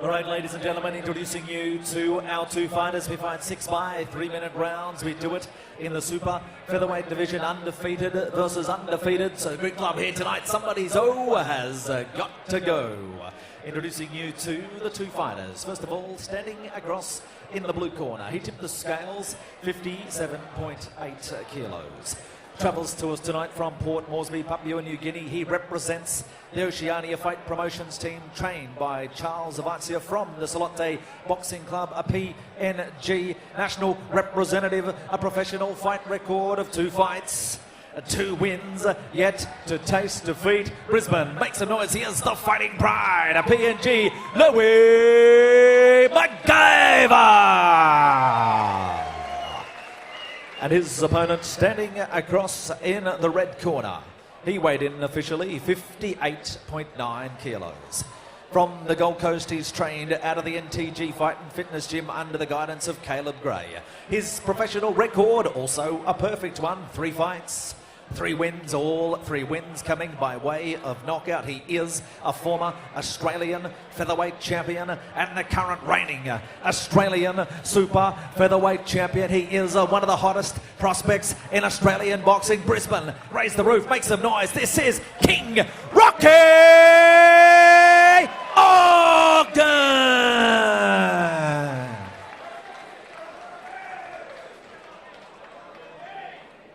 All right, ladies and gentlemen, introducing you to our two fighters. We fight 6 by 3-minute rounds. We do it in the super featherweight division, undefeated versus undefeated. So big club here tonight. Somebody's has got to go. Introducing you to the two fighters. First of all, standing across in the blue corner. He tipped the scales, 57.8 kilos. Travels to us tonight from Port Moresby, Papua New Guinea. He represents the Oceania Fight Promotions team, trained by Charles Avancia from the Salote Boxing Club, a PNG national representative, a professional fight record of 2 fights, 2 wins, yet to taste defeat. Brisbane makes some noise. Here's the fighting pride, a PNG, Louis McIver. And his opponent standing across in the red corner. He weighed in officially 58.9 kilos. From the Gold Coast, he's trained out of the NTG Fight and Fitness Gym under the guidance of Caleb Gray. His professional record, also a perfect one, 3 fights, 3 wins, all 3 wins coming by way of knockout. He is a former Australian featherweight champion and the current reigning Australian super featherweight champion. He is one of the hottest prospects in Australian boxing. Brisbane, raise the roof, make some noise. This is King Rocky Ogden.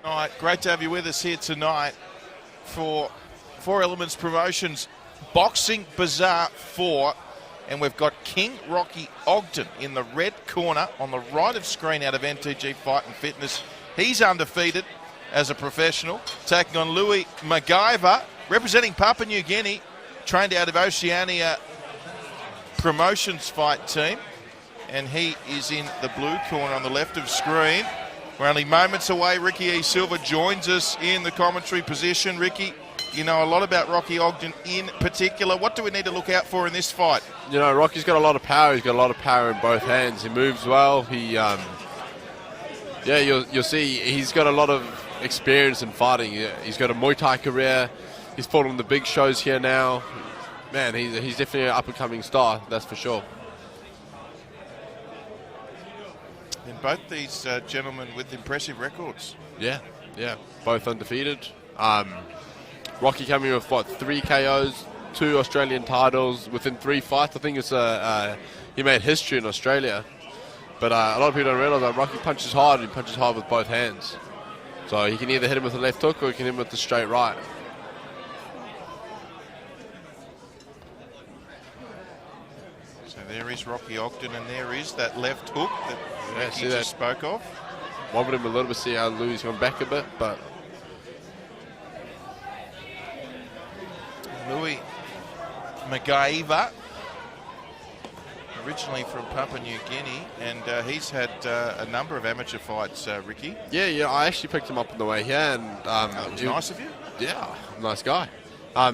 All right, great to have you with us here tonight for 4 Elements Promotions Boxing Bazaar 4. And we've got King Rocky Ogden in the red corner on the right of screen out of NTG Fight and Fitness. He's undefeated as a professional, taking on Louis McIver, representing Papua New Guinea, trained out of Oceania Promotions Fight Team. And he is in the blue corner on the left of screen. We're only moments away. Ricky E. Silva joins us in the commentary position. Ricky, you know a lot about Rocky Ogden in particular. What do we need to look out for in this fight? You know, Rocky's got a lot of power. He's got a lot of power in both hands. He moves well. You'll see he's got a lot of experience in fighting. He's got a Muay Thai career. He's fought on the big shows here now. Man, he's definitely an up-and-coming star, that's for sure. And both these gentlemen with impressive records. Yeah, both undefeated. Rocky coming with, 3 KOs, 2 Australian titles within 3 fights. I think it's he made history in Australia. But a lot of people don't realise that Rocky punches hard, and he punches hard with both hands. So he can either hit him with the left hook or he can hit him with the straight right. So there is Rocky Ogden, and there is that left hook that Ricky just spoke of. Wobbled him a little bit, see how Louis gone back a bit, but... Louis McIver, originally from Papua New Guinea, and he's had a number of amateur fights, Ricky. Yeah, I actually picked him up on the way here, and nice of you. Yeah, nice guy. I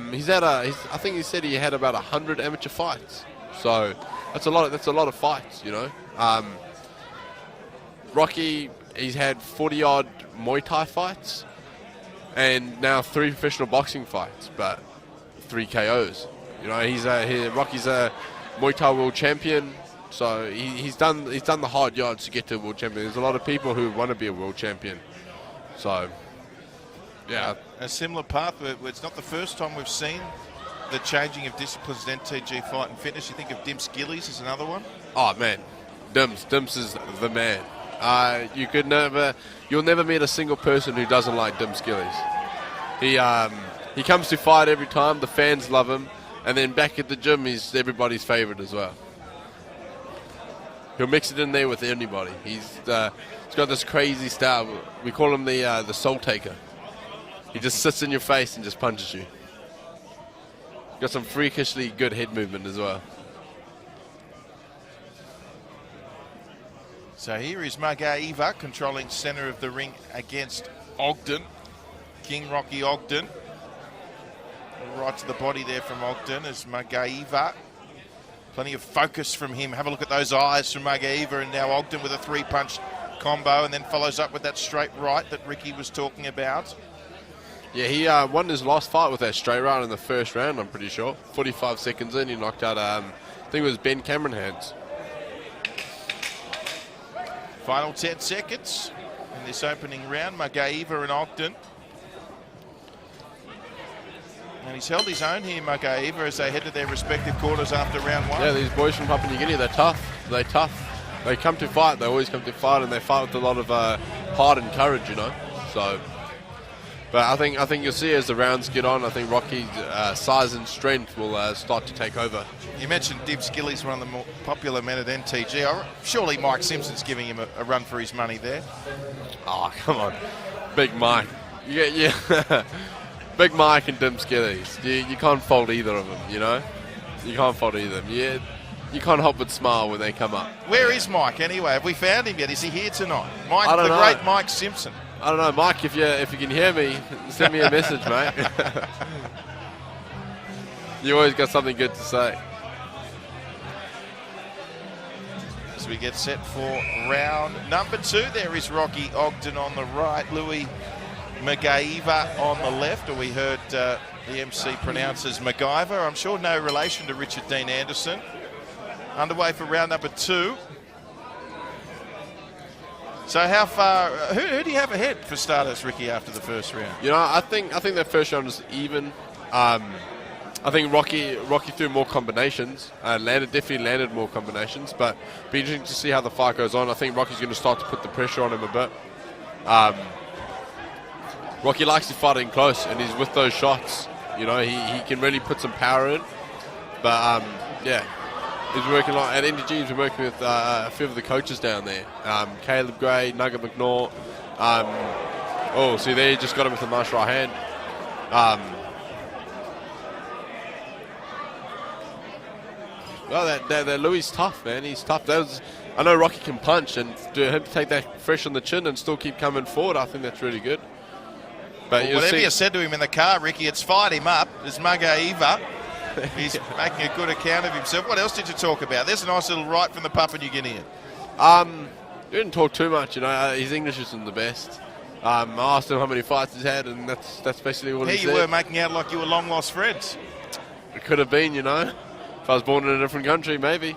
think he said he had about 100 amateur fights, so that's a lot. That's a lot of fights, you know. Rocky, he's had 40-odd Muay Thai fights, and now 3 professional boxing fights, but 3 KOs. You know, Rocky's a Muay Thai world champion, so he's done the hard yards to get to world champion. There's a lot of people who want to be a world champion, so yeah. A similar path. It's not the first time we've seen the changing of disciplines in NTG Fight and Fitness. You think of Dimps Gillies as another one? Oh man, Dimps is the man. You'll never meet a single person who doesn't like Dimps Gillies. He comes to fight every time. The fans love him, and then back at the gym, he's everybody's favorite as well. He'll mix it in there with anybody. He's got this crazy style. We call him the soul taker. He just sits in your face and just punches you. Got some freakishly good head movement as well. So here is McIver controlling centre of the ring against Ogden. King Rocky Ogden. Right to the body there from Ogden as McIver. Plenty of focus from him. Have a look at those eyes from McIver, and now Ogden with a 3-punch combo, and then follows up with that straight right that Ricky was talking about. Yeah, he won his last fight with that straight right in the first round, I'm pretty sure. 45 seconds in, he knocked out think it was Ben Cameron hands. Final 10 seconds in this opening round. Magaiva and Ogden. And he's held his own here, Magaiva, as they head to their respective quarters after round one. Yeah, these boys from Papua New Guinea, they're tough. They're tough. They come to fight. They always come to fight, and they fight with a lot of heart and courage, you know. So, but I think you'll see as the rounds get on, I think Rocky's size and strength will start to take over. You mentioned Dim Skilly's one of the more popular men at NTG. Surely Mike Simpson's giving him a run for his money there. Oh, come on. Big Mike. Yeah. Big Mike and Dim Skillies. You can't fault either of them, you know? You can't fault either of them. You can't help but smile when they come up. Where is Mike anyway? Have we found him yet? Is he here tonight? Mike, I don't know. Great Mike Simpson. I don't know, Mike, if you can hear me, send me a message, mate. You always got something good to say. As we get set for round number 2, there is Rocky Ogden on the right, Louis Magaiva on the left, or we heard the MC pronounce as MacGyver. I'm sure no relation to Richard Dean Anderson. Underway for round number 2. So how far, who do you have ahead for starters, Ricky, after the first round? You know, I think that first round was even. I think Rocky threw more combinations, definitely landed more combinations, but be interesting to see how the fight goes on. I think Rocky's going to start to put the pressure on him a bit. Rocky likes to fight in close, and he's with those shots. You know, he can really put some power in. But yeah, he's working a lot. At NDG, he's been working with a few of the coaches down there. Caleb Gray, Nugget McNair. Oh, see there, he just got him with a nice right hand. Well, that Louis tough, man. He's tough. I know Rocky can punch, and to him to take that fresh on the chin and still keep coming forward, I think that's really good. But well, whatever you said to him in the car, Ricky, it's fired him up. There's Magaiva. He's making a good account of himself. What else did you talk about? There's a nice little right from the Papua New Guinean. We didn't talk too much, you know. His English isn't the best. I asked him how many fights he's had, and that's basically what he said. Here you were making out like you were long-lost friends. It could have been, you know. If I was born in a different country, maybe.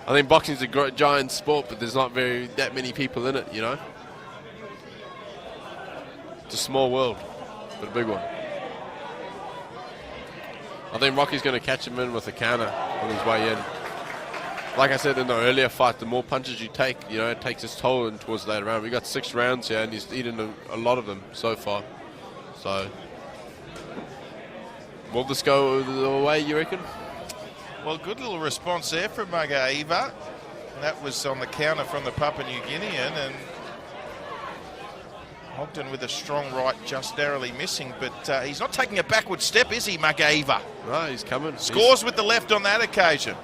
I think boxing's a great, giant sport, but there's not that many people in it, you know. It's a small world, but a big one. I think Rocky's going to catch him in with a counter on his way in. Like I said in the earlier fight, the more punches you take, you know, it takes its toll in towards the later round. We got 6 rounds here, and he's eaten a lot of them so far. So, will this go the way, you reckon? Well, good little response there from Magaiva. That was on the counter from the Papua New Guinean, and Ogden with a strong right, just narrowly missing, but he's not taking a backward step, is he, Magaiva? No, he's coming. Scores with the left on that occasion.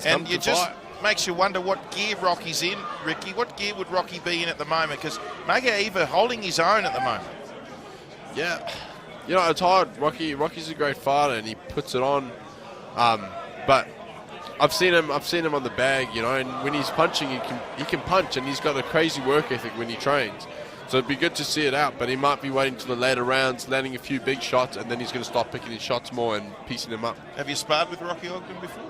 And you just makes you wonder what gear Rocky's in, Ricky. What gear would Rocky be in at the moment? Because Magaiva holding his own at the moment. Yeah. You know, it's hard. Rocky's a great fighter, and he puts it on. But I've seen him on the bag, you know, and when he's punching, he can punch, and he's got a crazy work ethic when he trains. So it'd be good to see it out, but he might be waiting to the later rounds, landing a few big shots, and then he's going to start picking his shots more and piecing them up. Have you sparred with Rocky Ogden before?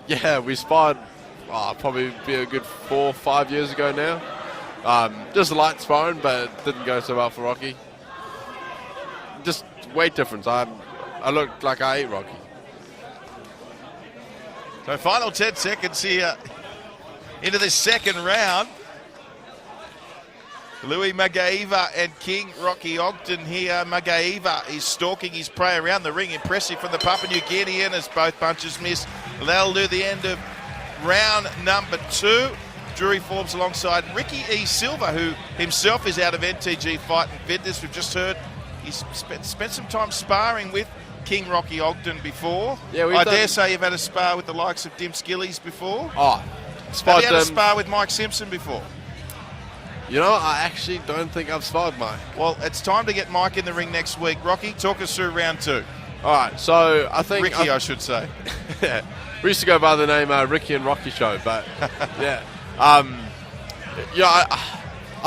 Yeah, we sparred probably be a good 4 or 5 years ago now. Just light sparring, but it didn't go so well for Rocky. Just weight difference. I looked like I ate Rocky. So final 10 seconds here into this second round. Louis Magaiva and King Rocky Ogden here. Magaiva is stalking his prey around the ring. Impressive from the Papua New Guinean as both punches miss. That'll do the end of round number 2. Jury forms alongside Ricky E. Silva, who himself is out of NTG Fight and Fitness. We've just heard he's spent some time sparring with King Rocky Ogden before. Yeah, I dare say you've had a spar with the likes of Dim Skillies before. Have you had a spar with Mike Simpson before? You know, I actually don't think I've sparred Mike. Well, it's time to get Mike in the ring next week. Rocky, talk us through round 2. All right, so I think... Ricky, I should say. Yeah, we used to go by the name Ricky and Rocky Show, but yeah. I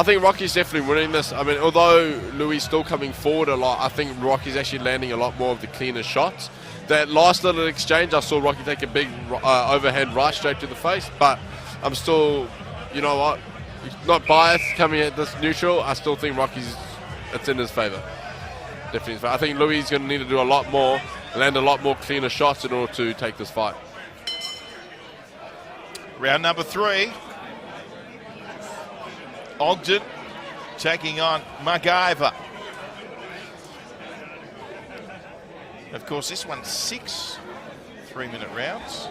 think Rocky's definitely winning this. I mean, although Louis is still coming forward a lot, I think Rocky's actually landing a lot more of the cleaner shots. that last little exchange, I saw Rocky take a big overhand right straight to the face, but I'm still, you know what, not biased coming at this neutral. I still think it's in his favour. Definitely. I think Louis is going to need to do a lot more, land a lot more cleaner shots in order to take this fight. Round number 3. Ogden taking on MacGyver. Of course, this one's 6 3-minute rounds.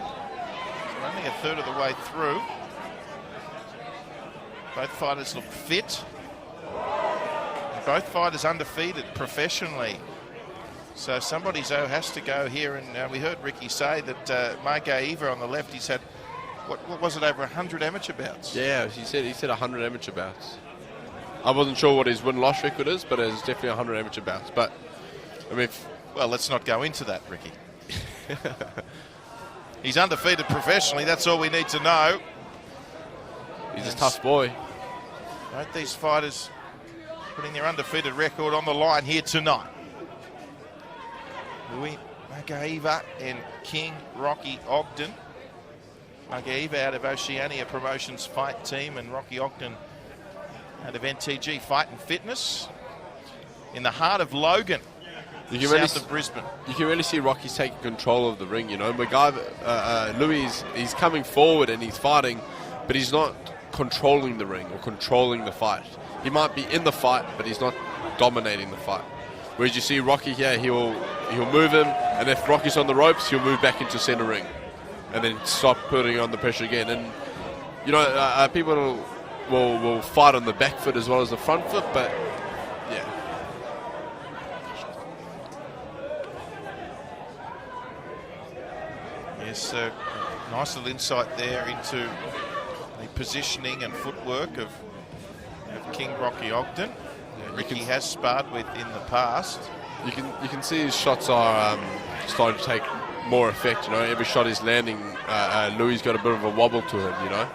We're only a third of the way through. Both fighters look fit. And both fighters undefeated professionally. So somebody has to go here. And we heard Ricky say that MacGyver on the left, he's had, what was it, over 100 amateur bouts? Yeah, he said 100 amateur bouts. I wasn't sure what his win-loss record is, but it's definitely 100 amateur bouts. But, I mean... Well, let's not go into that, Ricky. He's undefeated professionally. That's all we need to know. He's a tough boy. Both these fighters putting their undefeated record on the line here tonight. Louis MacGyver and King Rocky Ogden. MacGyver out of Oceania Promotions Fight Team and Rocky Ogden out of NTG Fight and Fitness. In the heart of Logan. South of Brisbane. You can really see Rocky's taking control of the ring, you know. Louis, he's coming forward and he's fighting, but he's not controlling the ring or controlling the fight. He might be in the fight, but he's not dominating the fight. Whereas you see Rocky here, he'll move him, and if Rocky's on the ropes, he'll move back into center ring, and then stop putting on the pressure again. And you know, people will fight on the back foot as well as the front foot, but yeah. Yes, nice little insight there into the positioning and footwork of King Rocky Ogden. Ricky has sparred with in the past. You can see his shots are starting to take more effect. You know, every shot he's landing, Louis got a bit of a wobble to him. You know.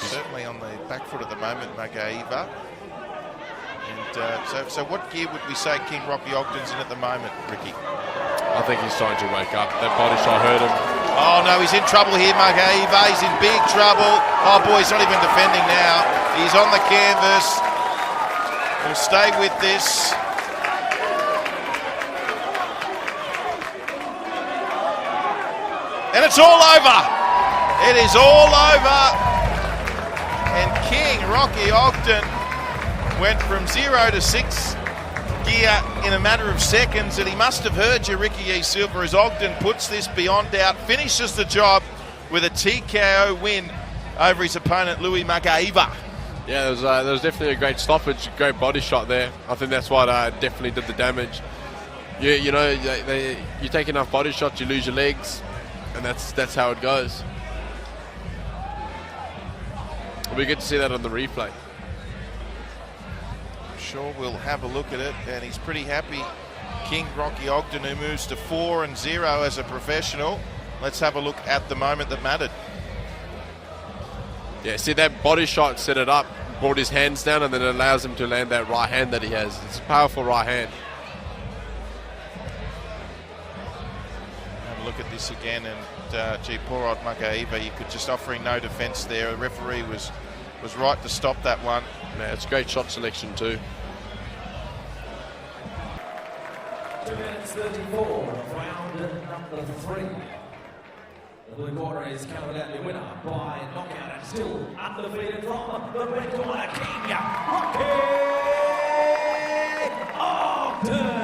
Certainly on the back foot at the moment, MacGyver. And so what gear would we say King Rocky Ogden's in at the moment, Ricky? I think he's starting to wake up. That body shot hurt him. Oh no, he's in trouble here, MacGyver. He's in big trouble. Oh boy, he's not even defending now. He's on the canvas. We'll stay with this. And it's all over. It is all over. And King Rocky Ogden went from 0 to 6 gear in a matter of seconds, and he must have heard you, Ricky E. Silva, as Ogden puts this beyond doubt, finishes the job with a TKO win over his opponent, Louis MacGyver. Yeah, there was definitely a great stoppage, a great body shot there. I think that's what definitely did the damage. You know, you take enough body shots, you lose your legs, and that's how it goes. We get to see that on the replay. Sure, we'll have a look at it, and he's pretty happy. King Rocky Ogden, who moves to 4-0 as a professional. Let's have a look at the moment that mattered. Yeah, see that body shot set it up, brought his hands down, and then it allows him to land that right hand that he has. It's a powerful right hand. Have a look at this again, and gee, poor old MacGyver, you could just offering no defence there. The referee was right to stop that one. Yeah, it's great shot selection too. 2 minutes 34, round number 3. The blue corner is counted out the winner by knockout and still undefeated from the red corner, King Rocky Ogden.